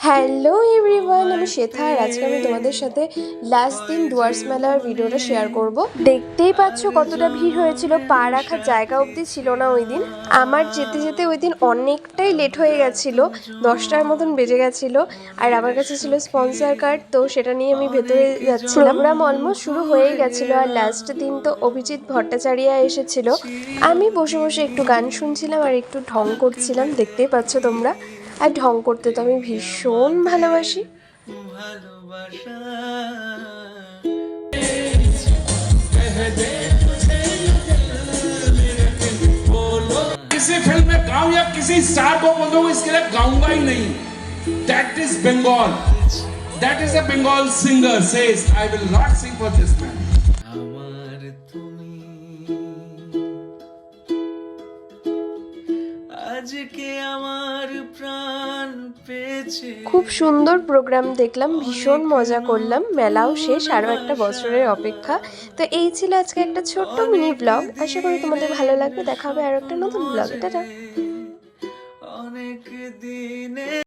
Hello everyone, আমি শ্বেতা আর আজকে আমি তোমাদের সাথে লাস্ট দিন ডুয়ার্স মেলার ভিডিওটা শেয়ার করব। দেখতেই পাচ্ছ কতটা ভিড় হয়েছিল, পা রাখার জায়গা অবধি ছিল না ওই দিন। আমার যেতে যেতে ওই দিন অনেকটাই লেট হয়ে গেছিল, 10টার মতন বেজে গেছিলো। আর আমার কাছে ছিল স্পন্সর কার্ড, তো সেটা নিয়ে আমি ভেতরে যাচ্ছিলাম। প্রোগ্রাম অলমোস্ট শুরু হয়েই গেছিলো আর লাস্ট দিন তো অভিজিৎ ভট্টাচার্য এসেছিল। আমি বসে বসে একটু গান শুনছিলাম আর একটু ঢং করছিলাম, দেখতেই পাচ্ছ তোমরা। আর ঢং করতে তো আমি ভীষণ ভালোবাসি। किसी फिल्म में गाऊं या किसी स्टार को बोल दो इसके लिए गाऊंगा ही नहीं। That is Bengal. That is a Bengal singer says I will not sing for this man. খুব সুন্দর প্রোগ্রাম দেখলাম, ভীষণ মজা করলাম। মেলাও শেষ, আরও একটা বছরের অপেক্ষা। তো এই ছিল আজকে একটা ছোট্ট মিনি ব্লগ। আশা করি তোমাদের ভালো লাগবে। দেখা হবে আরও একটা নতুন ব্লগে। টাটা।